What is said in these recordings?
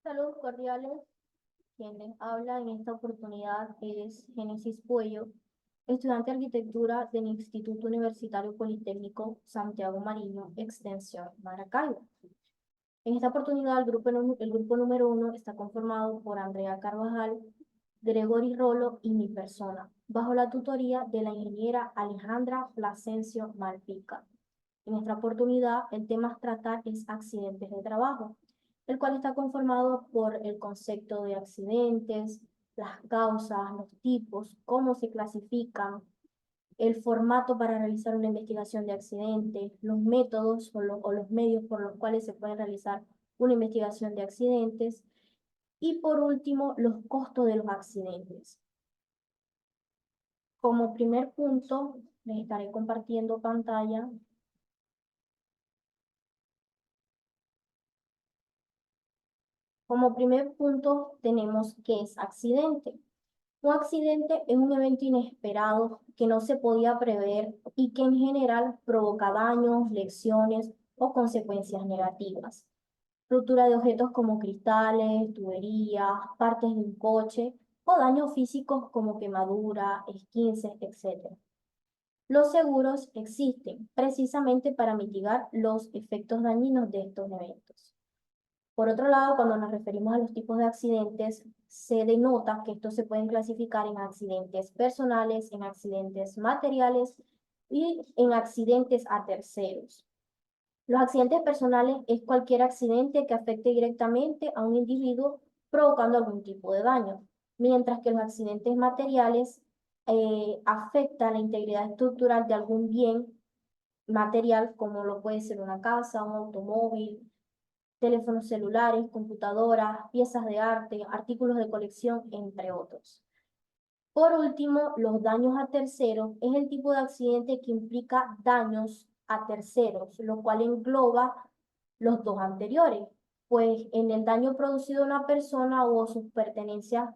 Saludos cordiales. Quien les habla en esta oportunidad es Génesis Puello, estudiante de arquitectura del Instituto Universitario Politécnico Santiago Mariño, Extensión Maracaibo. En esta oportunidad, el grupo número 1 está conformado por Andrea Carvajal, Gregory Rolo y mi persona, bajo la tutoría de la ingeniera Alejandra Plasencio Malpica. En esta oportunidad, el tema a tratar es accidentes de trabajo, el cual está conformado por el concepto de accidentes, las causas, los tipos, cómo se clasifican, el formato para realizar una investigación de accidentes, los métodos o los medios por los cuales se puede realizar una investigación de accidentes y por último, los costos de los accidentes. Como primer punto, les estaré compartiendo pantalla. Como primer punto tenemos qué es accidente. Un accidente es un evento inesperado que no se podía prever y que en general provoca daños, lesiones o consecuencias negativas. Ruptura de objetos como cristales, tuberías, partes de un coche o daños físicos como quemadura, esquinces, etc. Los seguros existen precisamente para mitigar los efectos dañinos de estos eventos. Por otro lado, cuando nos referimos a los tipos de accidentes, se denota que estos se pueden clasificar en accidentes personales, en accidentes materiales y en accidentes a terceros. Los accidentes personales es cualquier accidente que afecte directamente a un individuo provocando algún tipo de daño, mientras que los accidentes materiales afectan la integridad estructural de algún bien material, como lo puede ser una casa, un automóvil, teléfonos celulares, computadoras, piezas de arte, artículos de colección, entre otros. Por último, los daños a terceros es el tipo de accidente que implica daños a terceros, lo cual engloba los dos anteriores, pues en el daño producido a una persona o sus pertenencias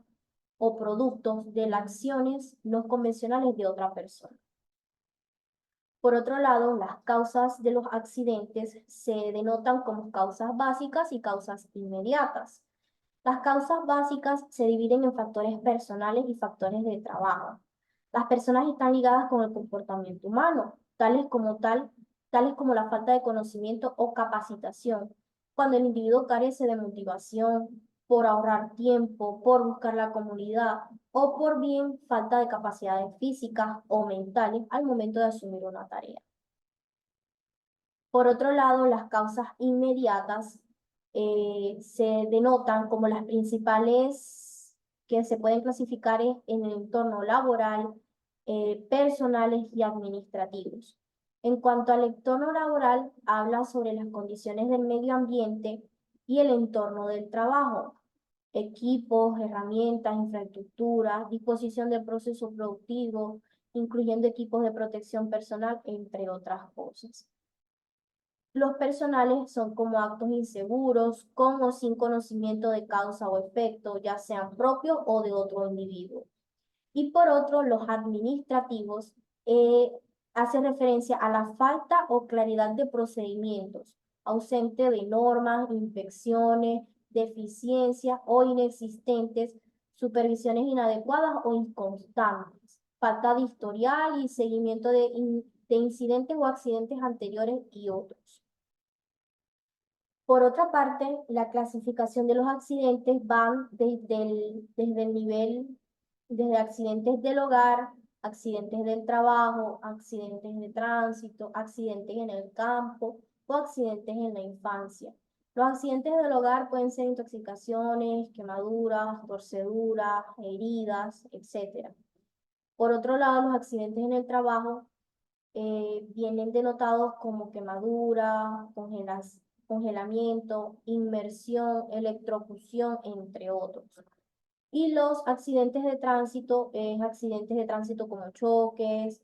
o productos de las acciones no convencionales de otra persona. Por otro lado, las causas de los accidentes se denotan como causas básicas y causas inmediatas. Las causas básicas se dividen en factores personales y factores de trabajo. Las personas están ligadas con el comportamiento humano, tales como la falta de conocimiento o capacitación, cuando el individuo carece de motivación, por ahorrar tiempo, por buscar la comunidad o por bien falta de capacidades físicas o mentales al momento de asumir una tarea. Por otro lado, las causas inmediatas se denotan como las principales que se pueden clasificar en el entorno laboral, personales y administrativos. En cuanto al entorno laboral, habla sobre las condiciones del medio ambiente y el entorno del trabajo, equipos, herramientas, infraestructura, disposición del proceso productivo, incluyendo equipos de protección personal, entre otras cosas. Los personales son como actos inseguros, con o sin conocimiento de causa o efecto, ya sean propios o de otro individuo. Y por otro, los administrativos hacen referencia a la falta o claridad de procedimientos, ausente de normas, inspecciones, deficiencias o inexistentes, supervisiones inadecuadas o inconstantes, falta de historial y seguimiento de incidentes o accidentes anteriores y otros. Por otra parte, la clasificación de los accidentes van desde accidentes del hogar, accidentes del trabajo, accidentes de tránsito, accidentes en el campo o accidentes en la infancia. Los accidentes del hogar pueden ser intoxicaciones, quemaduras, torceduras, heridas, etc. Por otro lado, los accidentes en el trabajo vienen denotados como quemadura, congelamiento, inmersión, electrocución, entre otros. Y los accidentes de tránsito, accidentes de tránsito como choques,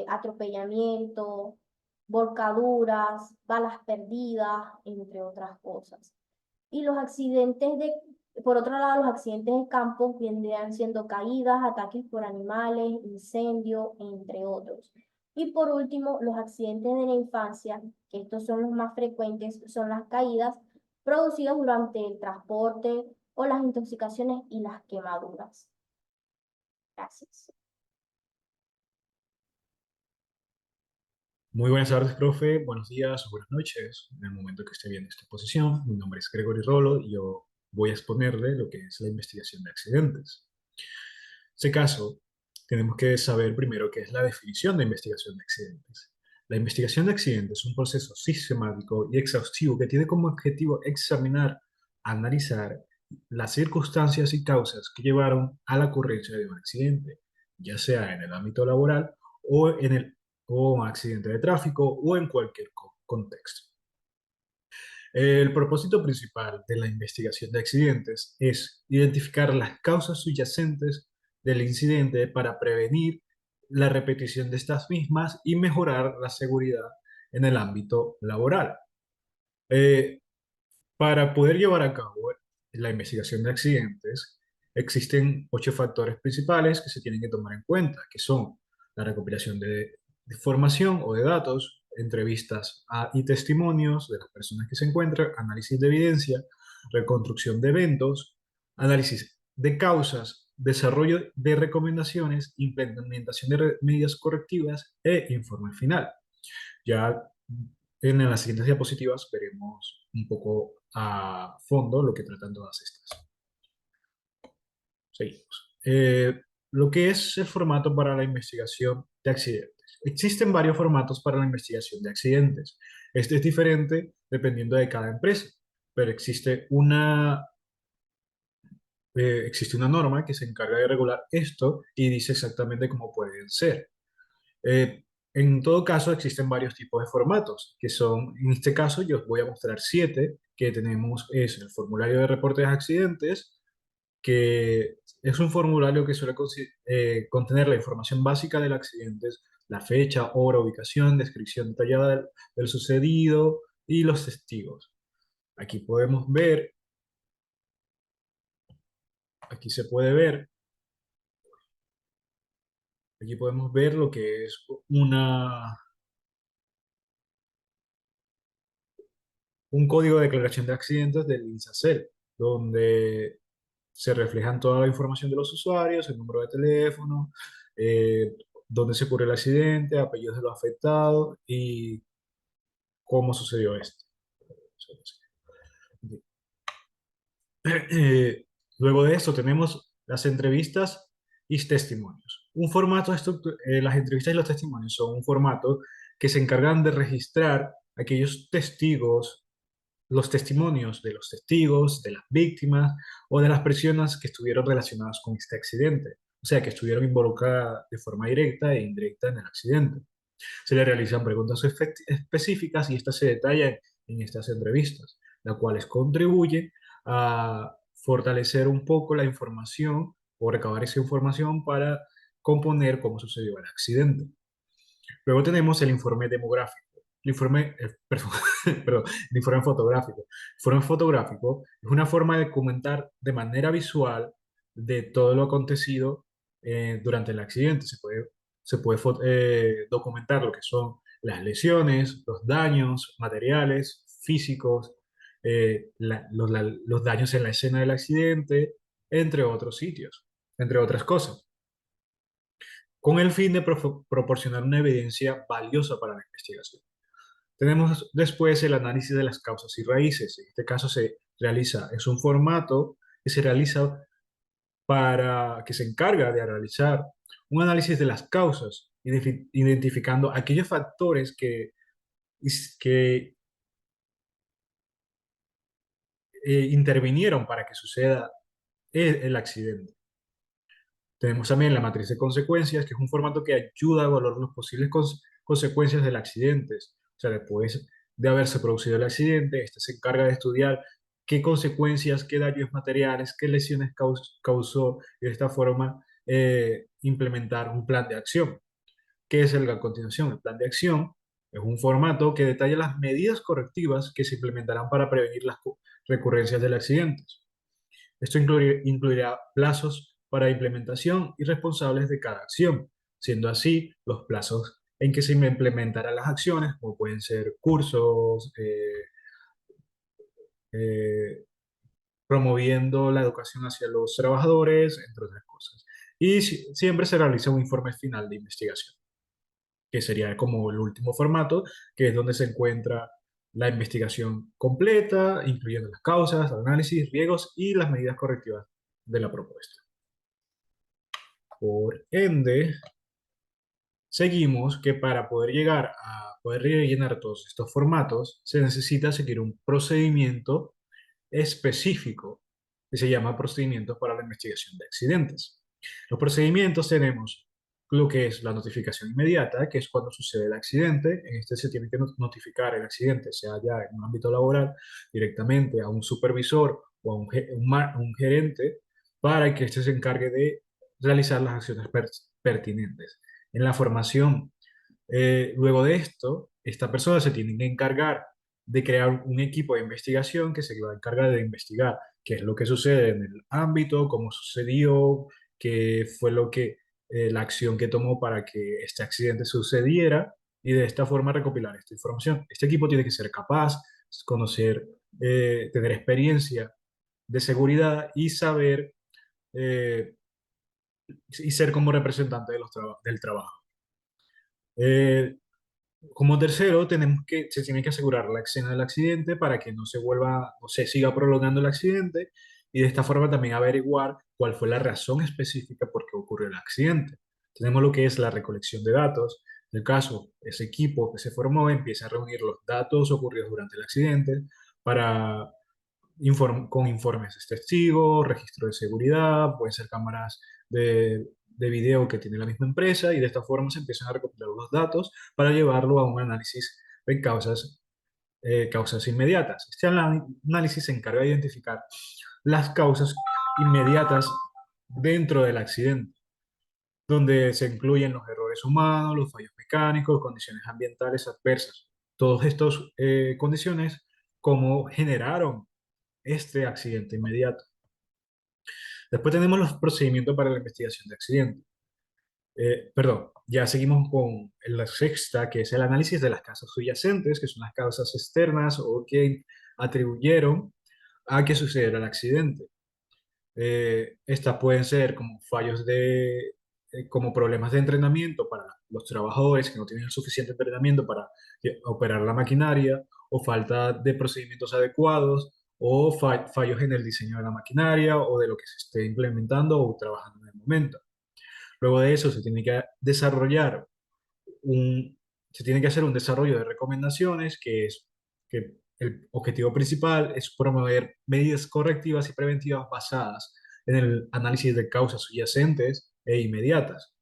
atropellamiento, volcaduras, balas perdidas, entre otras cosas. Y por otro lado, los accidentes de campo vendrían siendo caídas, ataques por animales, incendios, entre otros. Y por último, los accidentes de la infancia, que estos son los más frecuentes, son las caídas producidos durante el transporte o las intoxicaciones y las quemaduras. Gracias. Muy buenas tardes, profe. Buenos días o buenas noches, en el momento que esté viendo esta exposición. Mi nombre es Gregory Rolo y yo voy a exponerle lo que es la investigación de accidentes. En este caso, tenemos que saber primero qué es la definición de investigación de accidentes. La investigación de accidentes es un proceso sistemático y exhaustivo que tiene como objetivo examinar, analizar las circunstancias y causas que llevaron a la ocurrencia de un accidente, ya sea en el ámbito laboral o en el o un accidente de tráfico o en cualquier contexto. El propósito principal de la investigación de accidentes es identificar las causas subyacentes del incidente para prevenir la repetición de estas mismas y mejorar la seguridad en el ámbito laboral. Eh, para poder llevar a cabo la investigación de accidentes, existen 8 factores principales que se tienen que tomar en cuenta, que son la recopilación de información o de datos, entrevistas y testimonios de las personas que se encuentran, análisis de evidencia, reconstrucción de eventos, análisis de causas, desarrollo de recomendaciones, implementación de medidas correctivas e informe final. Ya en las siguientes diapositivas veremos un poco a fondo lo que tratan todas estas. Seguimos. Lo que es el formato para la investigación de accidentes. Existen varios formatos para la investigación de accidentes. Este es diferente dependiendo de cada empresa, pero existe una norma que se encarga de regular esto y dice exactamente cómo pueden ser. Eh, en todo caso, existen varios tipos de formatos, que son, en este caso, yo os voy a mostrar 7, que tenemos, es el formulario de reportes de accidentes, que es un formulario que suele contener la información básica del accidente, la fecha, hora, ubicación, descripción detallada del sucedido y los testigos. Aquí podemos ver, aquí se puede ver, aquí podemos ver lo que es un código de declaración de accidentes del INSACEL, donde se reflejan toda la información de los usuarios, el número de teléfono, dónde se ocurrió el accidente, apellidos de los afectados y cómo sucedió esto. Eh, Luego de esto tenemos las entrevistas y testimonios. Las entrevistas y los testimonios son un formato que se encargan de registrar aquellos testigos, los testimonios de los testigos, de las víctimas o de las personas que estuvieron relacionadas con este accidente, o sea, que estuvieron involucradas de forma directa e indirecta en el accidente. Se le realizan preguntas específicas y estas se detallan en estas entrevistas, las cuales contribuyen a fortalecer un poco la información o recabar esa información para componer cómo sucedió el accidente. Luego tenemos el informe demográfico. Perdón, perdón, el informe fotográfico. El informe fotográfico es una forma de documentar de manera visual de todo lo acontecido durante el accidente. Se puede documentar lo que son las lesiones, los daños materiales, físicos, los daños en la escena del accidente, entre otros sitios, entre otras cosas, con el fin de proporcionar una evidencia valiosa para la investigación. Tenemos después el análisis de las causas y raíces. En este caso es un formato que se realiza que se encarga de realizar un análisis de las causas, identificando aquellos factores que intervinieron para que suceda el accidente. Tenemos también la matriz de consecuencias, que es un formato que ayuda a evaluar las posibles consecuencias del accidente. O sea, después de haberse producido el accidente, este se encarga de estudiar qué consecuencias, qué daños materiales, qué lesiones causó y de esta forma implementar un plan de acción. ¿Qué es a continuación? El plan de acción es un formato que detalla las medidas correctivas que se implementarán para prevenir las recurrencias del accidente. Esto incluirá plazos para implementación y responsables de cada acción, siendo así los plazos en que se implementarán las acciones, como pueden ser cursos, eh, promoviendo la educación hacia los trabajadores, entre otras cosas. Y siempre se realiza un informe final de investigación, que sería como el último formato, que es donde se encuentra la investigación completa, incluyendo las causas, análisis, riesgos y las medidas correctivas de la propuesta. Por ende, seguimos que para poder llegar a poder rellenar todos estos formatos, se necesita seguir un procedimiento específico que se llama procedimientos para la investigación de accidentes. Los procedimientos tenemos lo que es la notificación inmediata, que es cuando sucede el accidente. En este se tiene que notificar el accidente, sea ya en un ámbito laboral, directamente a un supervisor o a un gerente, para que éste se encargue de realizar las acciones pertinentes. En la formación, luego de esto, esta persona se tiene que encargar de crear un equipo de investigación que se va a encargar de investigar qué es lo que sucede en el ámbito, cómo sucedió, qué fue la acción que tomó para que este accidente sucediera y de esta forma recopilar esta información. Este equipo tiene que ser capaz, conocer, tener experiencia de seguridad y saber y ser como representante de del trabajo. Eh, Como tercero, se tiene que asegurar la escena del accidente para que no se vuelva o se siga prolongando el accidente y de esta forma también averiguar cuál fue la razón específica por qué ocurrió el accidente. Tenemos lo que es la recolección de datos. En el caso, ese equipo que se formó empieza a reunir los datos ocurridos durante el accidente para con informes de testigos, registro de seguridad, pueden ser cámaras de video que tiene la misma empresa y de esta forma se empiezan a recopilar los datos para llevarlo a un análisis de causas inmediatas. Este análisis se encarga de identificar las causas inmediatas dentro del accidente, donde se incluyen los errores humanos, los fallos mecánicos, condiciones ambientales adversas. Todas estas condiciones, como generaron este accidente inmediato. Después tenemos los procedimientos para la investigación de accidentes. Perdón, ya seguimos con la sexta, que es el análisis de las causas subyacentes, que son las causas externas o que atribuyeron a que sucediera el accidente. Estas pueden ser como como problemas de entrenamiento para los trabajadores que no tienen el suficiente entrenamiento para operar la maquinaria, o falta de procedimientos adecuados, o fallos en el diseño de la maquinaria o de lo que se esté implementando o trabajando en el momento. Luego de eso un, se tiene que hacer un desarrollo de recomendaciones, que el objetivo principal es promover medidas correctivas y preventivas basadas en el análisis de causas subyacentes e inmediatas,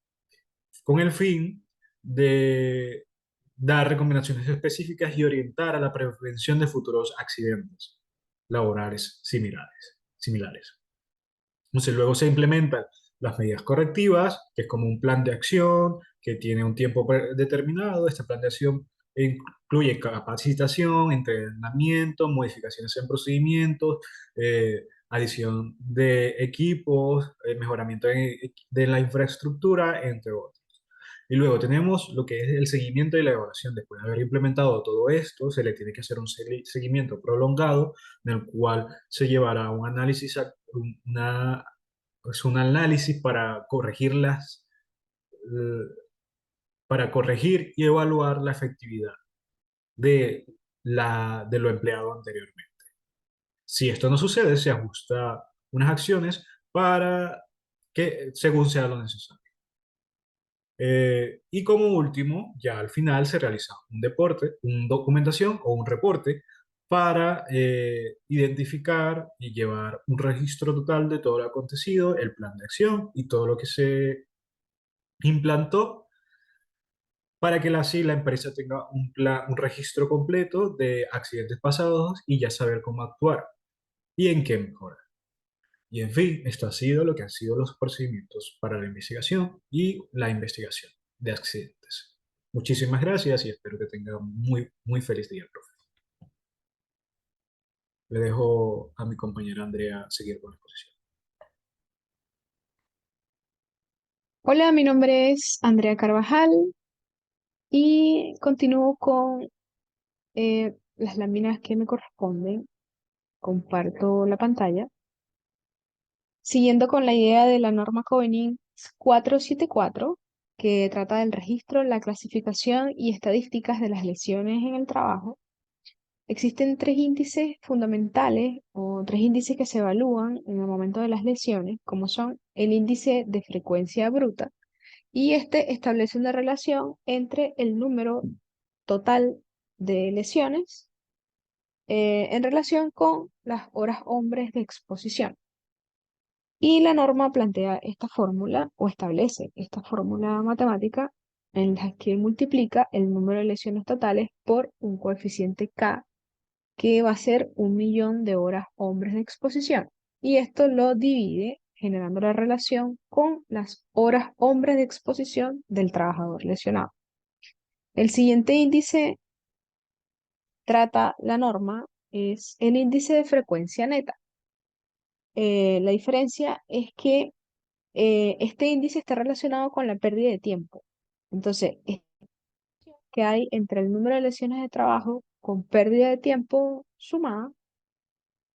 con el fin de dar recomendaciones específicas y orientar a la prevención de futuros accidentes laborales similares. Entonces, luego se implementan las medidas correctivas, que es como un plan de acción que tiene un tiempo determinado. Este plan de acción incluye capacitación, entrenamiento, modificaciones en procedimientos, adición de equipos, mejoramiento de la infraestructura, entre otros. Y luego tenemos lo que es el seguimiento y la evaluación. Después de haber implementado todo esto, se le tiene que hacer un seguimiento prolongado en el cual se llevará un análisis, un análisis eh, para corregir y evaluar la efectividad de, de lo empleado anteriormente. Si esto no sucede, se ajusta unas acciones para que según sea lo necesario. Y como último, ya al final se realiza una documentación o un reporte para identificar y llevar un registro total de todo lo acontecido, el plan de acción y todo lo que se implantó para que así la empresa tenga un registro completo de accidentes pasados y ya saber cómo actuar y en qué mejorar. Y en fin, esto ha sido lo que han sido los procedimientos para la investigación y la investigación de accidentes. Muchísimas gracias y espero que tenga un muy feliz día, profe. Le dejo a mi compañera Andrea seguir con la exposición. Hola, mi nombre es Andrea Carvajal y continúo con las láminas que me corresponden. comparto la pantalla. Siguiendo con la idea de la norma Covenant 474, que trata del registro, la clasificación y estadísticas de las lesiones en el trabajo, existen tres índices fundamentales o tres índices que se evalúan en el momento de las lesiones, como son el índice de frecuencia bruta, y este establece una relación entre el número total de lesiones en relación con las horas hombres de exposición. Y la norma plantea esta fórmula o establece esta fórmula matemática en la que multiplica el número de lesiones totales por un coeficiente K que va a ser 1.000.000 de horas hombres de exposición. Y esto lo divide generando la relación con las horas hombres de exposición del trabajador lesionado. El siguiente índice trata la norma es el índice de frecuencia neta. La diferencia es que este índice está relacionado con la pérdida de tiempo. Entonces, es que hay entre el número de lesiones de trabajo con pérdida de tiempo sumada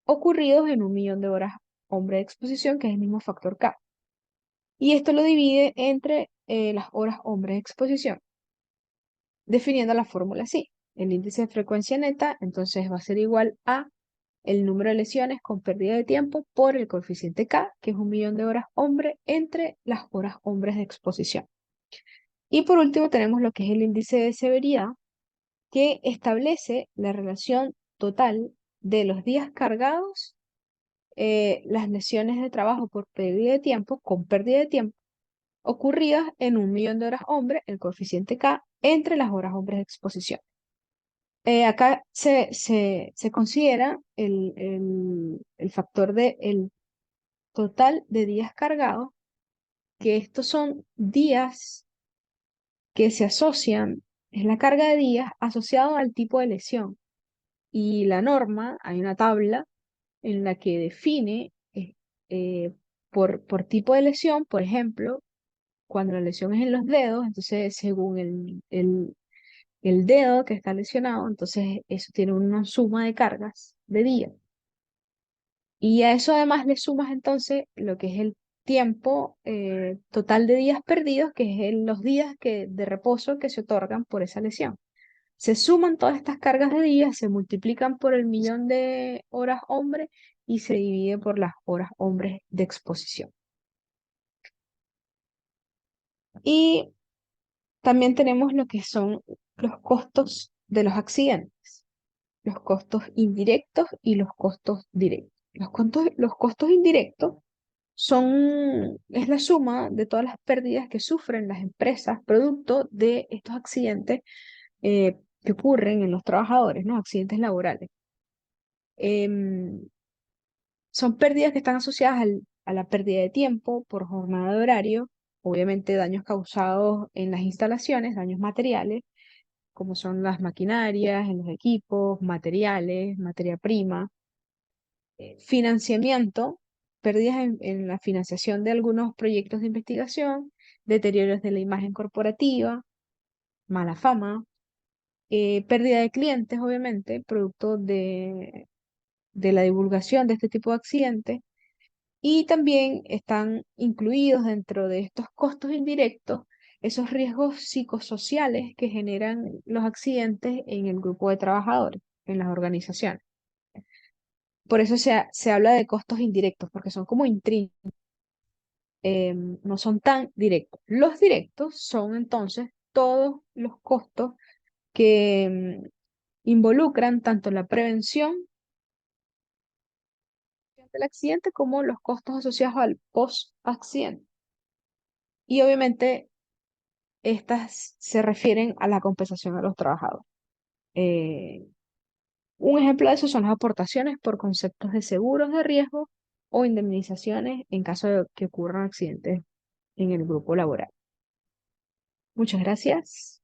ocurridos en 1.000.000 de horas hombre de exposición, que es el mismo factor K. Y esto lo divide entre las horas hombre de exposición, definiendo la fórmula así. El índice de frecuencia neta, entonces, va a ser igual a el número de lesiones con pérdida de tiempo por el coeficiente K, que es 1.000.000 de horas hombre, entre las horas hombres de exposición. Y por último tenemos lo que es el índice de severidad, que establece la relación total de los días cargados, las lesiones de trabajo por pérdida de tiempo, con pérdida de tiempo, ocurridas en 1.000.000 de horas hombre, el coeficiente K, entre las horas hombres de exposición. Acá se considera el factor de el total de días cargados, que estos son días que se asocian, es la carga de días asociado al tipo de lesión. Y la norma, hay una tabla en la que define por tipo de lesión, por ejemplo, cuando la lesión es en los dedos, entonces según el dedo que está lesionado, entonces eso tiene una suma de cargas de días. Y a eso además le sumas entonces lo que es el tiempo total de días perdidos, que es los días de reposo que se otorgan por esa lesión. Se suman todas estas cargas de días, se multiplican por el 1.000.000 de horas hombre y se divide por las horas hombres de exposición. Y también tenemos lo que son los costos de los accidentes, los costos indirectos y los costos directos. Los costos indirectos es la suma de todas las pérdidas que sufren las empresas producto de estos accidentes que ocurren en los trabajadores, ¿no? Accidentes laborales. Em, Son pérdidas que están asociadas a la pérdida de tiempo por jornada de horario, obviamente daños causados en las instalaciones, daños materiales, como son las maquinarias, en los equipos, materiales, materia prima, financiamiento, pérdidas en la financiación de algunos proyectos de investigación, deterioros de la imagen corporativa, mala fama, pérdida de clientes, obviamente, producto de la divulgación de este tipo de accidentes. Y también están incluidos dentro de estos costos indirectos esos riesgos psicosociales que generan los accidentes en el grupo de trabajadores, en las organizaciones. Por eso se habla de costos indirectos, porque son como intrínsecos, no son tan directos. Los directos son entonces todos los costos que involucran tanto la prevención del accidente como los costos asociados al post-accidente. Y obviamente estas se refieren a la compensación a los trabajadores. Eh, un ejemplo de eso son las aportaciones por conceptos de seguros de riesgo o indemnizaciones en caso de que ocurran accidentes en el grupo laboral. Muchas gracias.